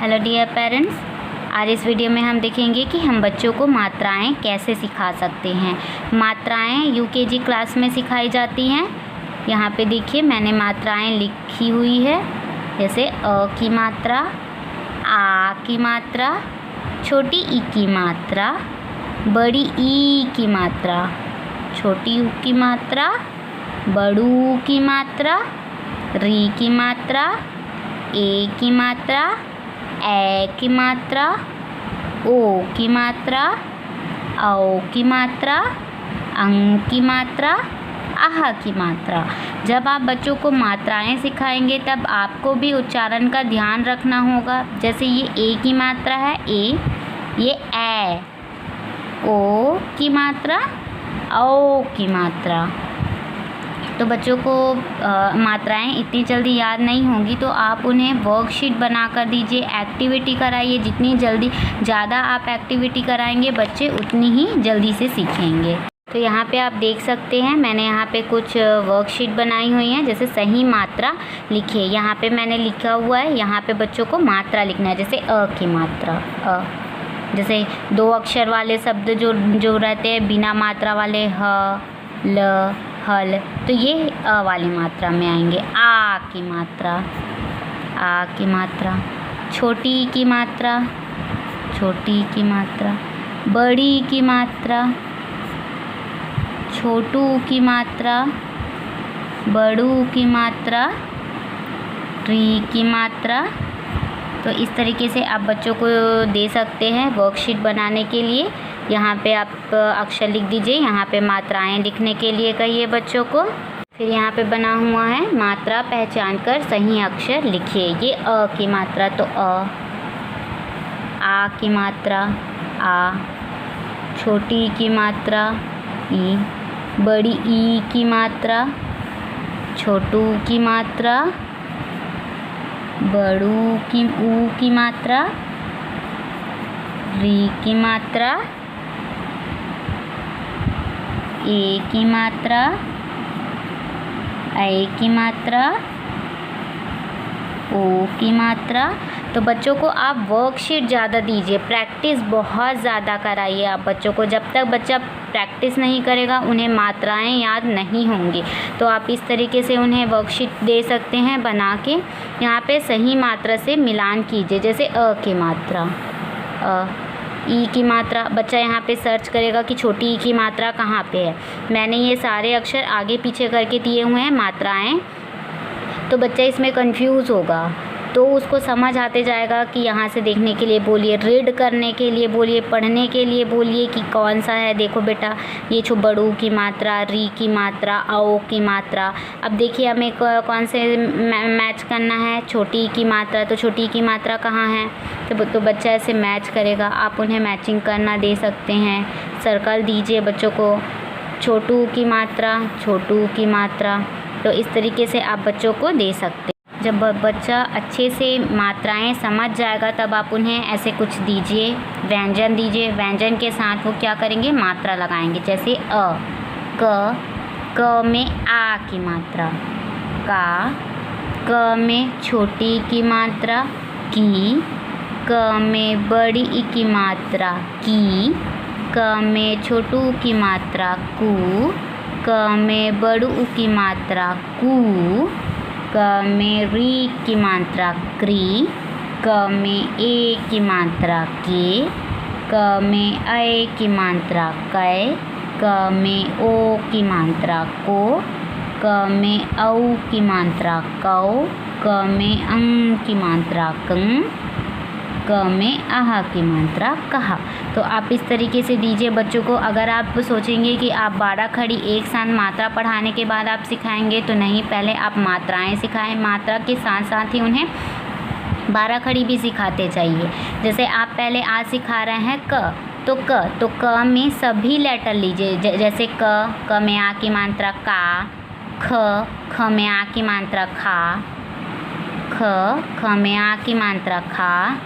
Hello dear parents, आज इस video में हम देखेंगे कि हम बच्चों को मात्राएं कैसे सिखा सकते हैं। मात्राएं यूकेजी क्लास में सिखाई जाती हैं। यहाँ पे देखिए मैंने मात्राएं लिखी हुई है, जैसे अ की मात्रा, आ की मात्रा, छोटी ई की मात्रा, बड़ी ई की मात्रा, छोटी ऊ की मात्रा, बड़ू ऊ की मात्रा, री की मात्रा, ए की मात्रा, ए की मात्रा, ओ की मात्रा, औ की मात्रा, अंग की मात्रा, आह की मात्रा। जब आप बच्चों को मात्राएं सिखाएंगे तब आपको भी उच्चारण का ध्यान रखना होगा। जैसे ये ए की मात्रा है ए, ये ए, ओ की मात्रा, औ की मात्रा। तो बच्चों को मात्राएं इतनी जल्दी याद नहीं होंगी, तो आप उन्हें वर्कशीट बना कर दीजिए, एक्टिविटी कराइए। जितनी जल्दी ज़्यादा आप एक्टिविटी कराएंगे बच्चे उतनी ही जल्दी से सीखेंगे। तो यहाँ पे आप देख सकते हैं मैंने यहाँ पे कुछ वर्कशीट बनाई हुई हैं। जैसे सही मात्रा लिखिए, यहाँ पे मैंने लिखा हुआ है, यहाँ पे बच्चों को मात्रा लिखना है। जैसे अ की मात्रा, अ। जैसे 2 अक्षर वाले शब्द जो रहते हैं बिना मात्रा वाले, ह, ल, हल, तो ये अ वाली मात्रा में आएंगे। आ की मात्रा, आ की मात्रा, छोटी की मात्रा, छोटी की मात्रा, बड़ी की मात्रा, छोटू की मात्रा, बड़ू की मात्रा, री की मात्रा। तो इस तरीके से आप बच्चों को दे सकते हैं वर्कशीट बनाने के लिए। यहाँ पे आप अक्षर लिख दीजिए, यहाँ पे मात्राएं लिखने के लिए कहिए बच्चों को। फिर यहाँ पे बना हुआ है मात्रा पहचान कर सही अक्षर लिखिए। ये अ की मात्रा तो अ, आ की मात्रा आ, छोटी की मात्रा ई, बड़ी ई की मात्रा, छोटू की मात्रा, बड़ू की ऊ की मात्रा, री की मात्रा, ए की मात्रा, ऐ की मात्रा, ओ की मात्रा। तो बच्चों को आप वर्कशीट ज़्यादा दीजिए, प्रैक्टिस बहुत ज़्यादा कराइए आप बच्चों को। जब तक बच्चा प्रैक्टिस नहीं करेगा उन्हें मात्राएं याद नहीं होंगी। तो आप इस तरीके से उन्हें वर्कशीट दे सकते हैं बना के। यहाँ पे सही मात्रा से मिलान कीजिए। जैसे अ की मात्रा, अ, ई की मात्रा, बच्चा यहाँ पे सर्च करेगा कि छोटी ई की मात्रा कहाँ पे है। मैंने ये सारे अक्षर आगे पीछे करके दिए हुए हैं मात्राएं, तो बच्चा इसमें कंफ्यूज होगा। तो उसको समझ आते जाएगा कि यहाँ से देखने के लिए बोलिए, रीड करने के लिए बोलिए, पढ़ने के लिए बोलिए कि कौन सा है। देखो बेटा ये बड़ू की मात्रा, री की मात्रा, औ की मात्रा। अब देखिए हमें कौन से मैच करना है, छोटी की मात्रा, तो छोटी की मात्रा कहाँ है। तो बच्चा ऐसे मैच करेगा। आप उन्हें मैचिंग करना दे सकते हैं। सर्कल दीजिए बच्चों को, छोटू की मात्रा, छोटू की मात्रा। तो इस तरीके से आप बच्चों को दे सकते हैं। जब बच्चा अच्छे से मात्राएं समझ जाएगा तब आप उन्हें ऐसे कुछ दीजिए, व्यंजन दीजिए। व्यंजन के साथ वो क्या करेंगे, मात्रा लगाएंगे। जैसे अ, क में आ की मात्रा, का, क में छोटी की मात्रा, की, क में बड़ी ई की मात्रा, की, क में छोटू की मात्रा, कू, क में बड़ू की मात्रा, कू, क में री की मात्रा, क्री, क में ए की मात्रा, के, क में ऐ की मात्रा, कै, क में ओ की मात्रा, को, क में औ की मात्रा, कौ, क में अंग की मात्रा, कं, क में आह की मात्रा, कहा। तो आप इस तरीके से दीजिए बच्चों को। अगर आप सोचेंगे कि आप 12 खड़ी एक साथ मात्रा पढ़ाने के बाद आप सिखाएंगे, तो नहीं, पहले आप मात्राएं सिखाएं। मात्रा के साथ साथ ही उन्हें 12 खड़ी भी सिखाते जाइए। जैसे आप पहले आज सिखा रहे हैं तो क में सभी लेटर लीजिए। जैसे क में आ की मात्रा का, ख में आ की मात्रा खा, ख में आ की मात्रा खा,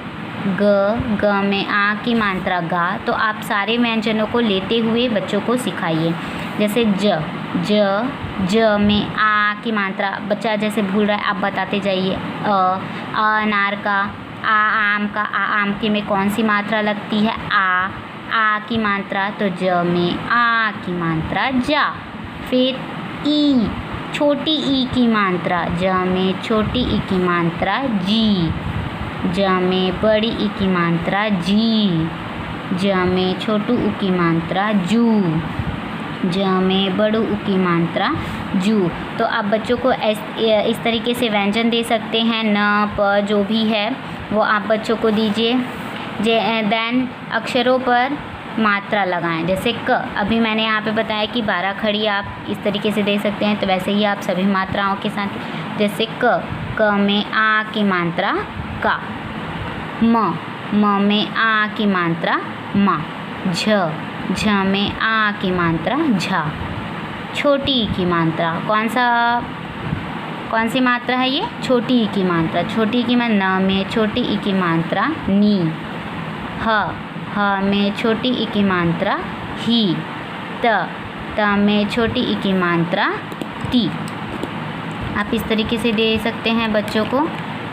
ग में आ की मात्रा गा। तो आप सारे व्यंजनों को लेते हुए बच्चों को सिखाइए। जैसे ज में आ की मात्रा, बच्चा जैसे भूल रहा है आप बताते जाइए। अनार का, आम का आम के में कौन सी मात्रा लगती है? आ की मात्रा, तो ज में आ की मात्रा जा। फिर ई, छोटी ई की मात्रा, ज में छोटी ई की मात्रा जी। ज में बड़ी ई की मात्रा जी। ज में छोटू ऊ की मात्रा जू। ज में बड़ू ऊ की मात्रा जू। तो आप बच्चों को इस तरीके से व्यंजन दे सकते हैं। न प जो भी है वो आप बच्चों को दीजिए। देन अक्षरों पर मात्रा लगाएं। जैसे क, अभी मैंने यहाँ पे बताया कि 12 खड़ी आप इस तरीके से दे सकते हैं, तो वैसे ही आप सभी मात्राओं के साथ, जैसे क में आ की मात्रा का। म में आ की मात्रा मा। झ में आ की मात्रा झा। छोटी ई की मात्रा, कौन सी मात्रा है ये? छोटी ई की मात्रा। छोटी की मात्रा, न में छोटी ई की मात्रा नी। ह में छोटी ई की मात्रा ही। त में छोटी ई की मात्रा ती। आप इस तरीके से दे सकते हैं बच्चों को।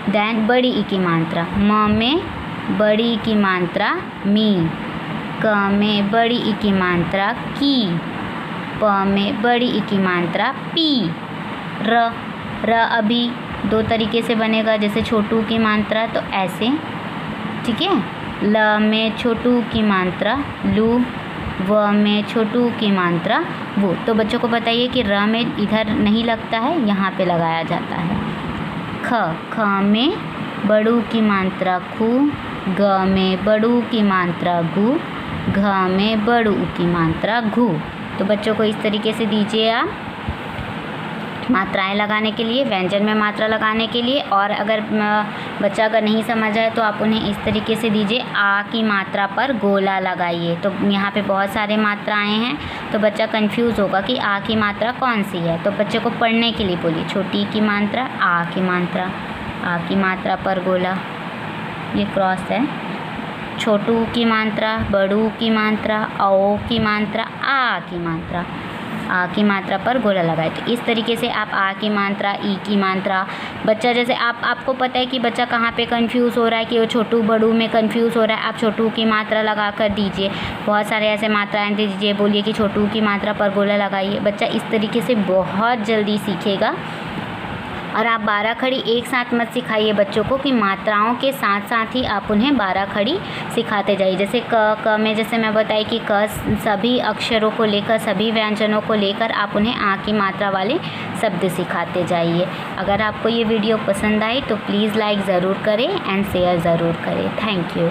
देन बड़ी ई की मात्रा, म में बड़ी ई की मात्रा मी। क में बड़ी ई की मात्रा की। प में बड़ी ई की मात्रा पी। र अभी 2 तरीके से बनेगा, जैसे छोटू की मात्रा तो ऐसे, ठीक है। ल में छोटू की मात्रा लू। व में छोटू की मात्रा वो। तो बच्चों को बताइए कि र में इधर नहीं लगता है, यहाँ पे लगाया जाता है। ख में बड़ू की मात्रा खू। ग में बड़ू की मात्रा गु। घ में बड़ू की मात्रा घू। तो बच्चों को इस तरीके से दीजिए आप मात्राएं लगाने के लिए, व्यंजन में मात्रा लगाने के लिए। और अगर बच्चा अगर नहीं समझ आए तो आप उन्हें इस तरीके से दीजिए, आ की मात्रा पर गोला लगाइए। तो यहाँ पे बहुत सारे मात्राएं हैं, तो बच्चा कंफ्यूज होगा कि आ की मात्रा कौन सी है। तो बच्चे को पढ़ने के लिए बोलिए, छोटी की मात्रा, आ की मात्रा, आ की मात्रा पर गोला, ये क्रॉस है। छोटू की मात्रा, बड़ू की मात्रा, औ की मात्रा, आ की मात्रा, आ की मात्रा पर गोला लगाए। तो इस तरीके से आप आ की मात्रा, ई की मात्रा, बच्चा जैसे आपको पता है कि बच्चा कहाँ पे कंफ्यूज हो रहा है कि वो छोटू बड़ू में कंफ्यूज हो रहा है, आप छोटू की मात्रा लगा कर दीजिए। बहुत सारे ऐसे मात्राएं दीजिए, बोलिए कि छोटू की मात्रा पर गोला लगाइए। बच्चा इस तरीके से बहुत जल्दी सीखेगा। और आप 12 खड़ी एक साथ मत सिखाइए बच्चों को, कि मात्राओं के साथ साथ ही आप उन्हें 12 खड़ी सिखाते जाइए। जैसे क में जैसे मैं बताई कि क सभी अक्षरों को लेकर, सभी व्यंजनों को लेकर आप उन्हें आ की मात्रा वाले शब्द सिखाते जाइए। अगर आपको ये वीडियो पसंद आई तो प्लीज़ लाइक ज़रूर करें एंड शेयर ज़रूर करें। Thank you.